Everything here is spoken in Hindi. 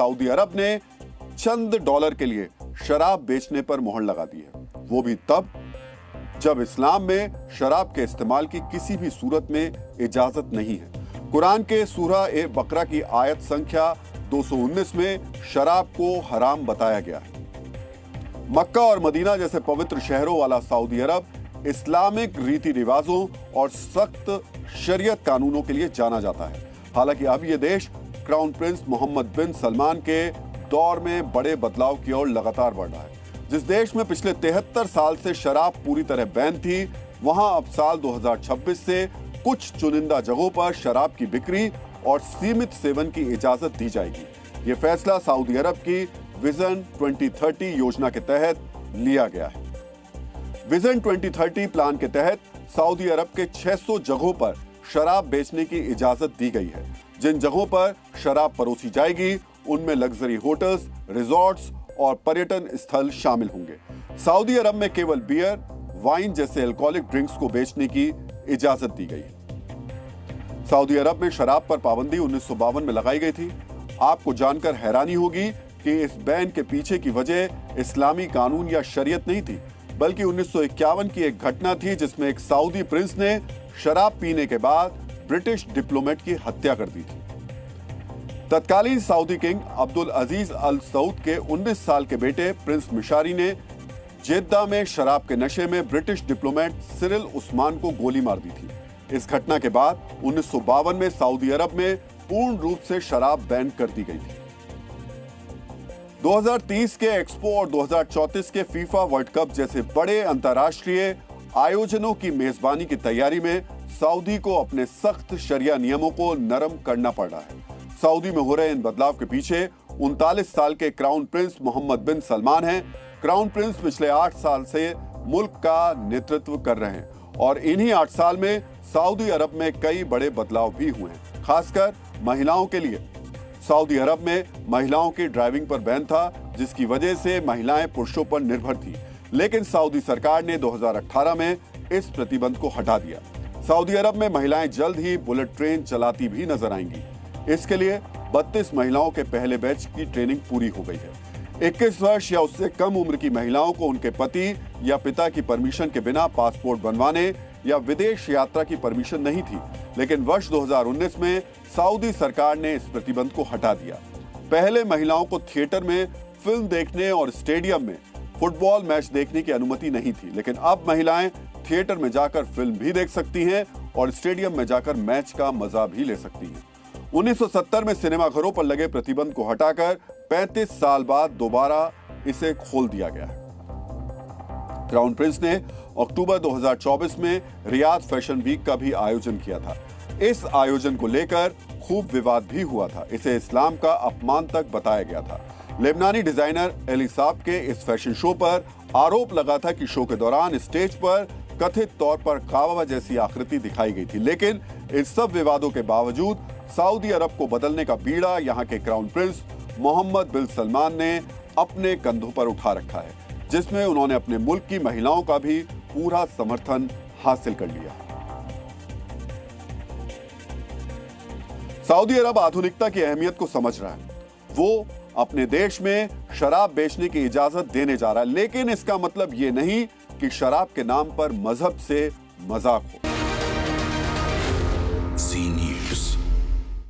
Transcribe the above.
सऊदी अरब ने चंद डॉलर के लिए शराब बेचने पर मोहर लगा दी है, वो भी तब जब इस्लाम में शराब के इस्तेमाल की किसी भी सूरत में इजाजत नहीं है। कुरान के सूरह ए बकरा की आयत संख्या 219 में शराब को हराम बताया गया है। मक्का और मदीना जैसे पवित्र शहरों वाला सऊदी अरब इस्लामिक रीति रिवाजों और सख्त शरीयत कानूनों के लिए जाना जाता है। हालांकि अब यह देश क्राउन प्रिंस मोहम्मद बिन सलमान के दौर में बड़े बदलाव की ओर लगातार बढ़ रहा है। जिस देश में पिछले 73 साल से शराब पूरी तरह बैन थी, वहां अब साल 2026 से कुछ चुनिंदा जगहों पर शराब की बिक्री और सीमित सेवन की इजाजत दी जाएगी। ये फैसला सऊदी अरब की विजन 2030 योजना के तहत लिया गया है। विजन 2030 प्लान के तहत सऊदी अरब के 600 जगहों पर शराब बेचने की इजाजत दी गई है। जिन जगहों पर शराब परोसी जाएगी उनमें लग्जरी होटल्स, रिजॉर्ट्स और पर्यटन स्थल शामिल होंगे। सऊदी अरब में केवल बियर, वाइन जैसे अल्कोहलिक ड्रिंक्स को बेचने की इजाजत दी गई है। सऊदी अरब में शराब पर पाबंदी 1952 में लगाई गई थी। आपको जानकर हैरानी होगी कि इस बैन के पीछे की वजह इस्लामी कानून या शरीयत नहीं थी, बल्कि 1951 की एक घटना थी जिसमें एक सऊदी प्रिंस ने शराब पीने के बाद ब्रिटिश डिप्लोमेट की हत्या कर दी थी। तत्कालीन सऊदी किंग अब्दुल अजीज अल सऊद के 19 साल के बेटे प्रिंस मिशारी ने जेद्दा में शराब के नशे में ब्रिटिश डिप्लोमेट सिरिल उस्मान को गोली मार दी थी। इस घटना के बाद 1952 में सऊदी अरब में पूर्ण रूप से शराब बैन कर दी गई थी। 2030 के एक्सपो और 2034 के फीफा वर्ल्ड कप जैसे बड़े अंतर्राष्ट्रीय आयोजनों की मेजबानी की तैयारी में सऊदी को अपने सख्त शरिया नियमों को नरम करना पड़ रहा है। सऊदी में हो रहे इन बदलाव के पीछे 39 साल के क्राउन प्रिंस मोहम्मद बिन सलमान हैं। क्राउन प्रिंस पिछले 8 साल से मुल्क का नेतृत्व कर रहे हैं और इन्हीं 8 साल में सऊदी अरब में कई बड़े बदलाव भी हुए हैं, खासकर महिलाओं के लिए। सऊदी अरब में महिलाओं की ड्राइविंग पर बैन था, जिसकी वजह से महिलाएं पुरुषों पर निर्भर थी, लेकिन सऊदी सरकार ने 2018 में इस प्रतिबंध को हटा दिया। सऊदी अरब में महिलाएं जल्द ही बुलेट ट्रेन चलाती भी नजर आएंगी। इसके लिए 32 महिलाओं के पहले बैच की ट्रेनिंग पूरी हो गई है। 21 वर्ष या उससे कम उम्र की महिलाओं को उनके पति या पिता की परमिशन के बिना पासपोर्ट बनवाने या विदेश यात्रा की परमिशन नहीं थी, लेकिन वर्ष 2019 में सऊदी सरकार ने इस प्रतिबंध को हटा दिया। पहले महिलाओं को थिएटर में फिल्म देखने और स्टेडियम में फुटबॉल मैच देखने की अनुमति नहीं थी, लेकिन अब महिलाएं थिएटर में जाकर फिल्म भी देख सकती हैं और स्टेडियम में जाकर मैच का मजा भी ले सकती हैं। 1970 में सिनेमाघरों पर लगे प्रतिबंध को हटाकर 35 साल बाद दोबारा इसे खोल दिया गया है। क्राउन प्रिंस ने अक्टूबर 2024 में रियाद फैशन वीक का भी आयोजन किया था। इस आयोजन को लेकर खूब विवाद भी हुआ था। इसे इस्लाम का अपमान तक बताया गया था। लेबनानी डिजाइनर एलिसाब के इस फैशन शो पर आरोप लगा था कि शो के दौरान स्टेज पर कथित तौर पर काबा जैसी आकृति दिखाई गई थी, लेकिन इन सब विवादों के बावजूद सऊदी अरब को बदलने का बीड़ा यहाँ के क्राउन प्रिंस मोहम्मद बिन सलमान ने अपने कंधों पर उठा रखा है, जिसमें उन्होंने अपने मुल्क की महिलाओं का भी पूरा समर्थन हासिल कर लिया। सऊदी अरब आधुनिकता की अहमियत को समझ रहा है। वो अपने देश में शराब बेचने की इजाजत देने जा रहा है, लेकिन इसका मतलब ये नहीं कि शराब के नाम पर मजहब से मजाक हो।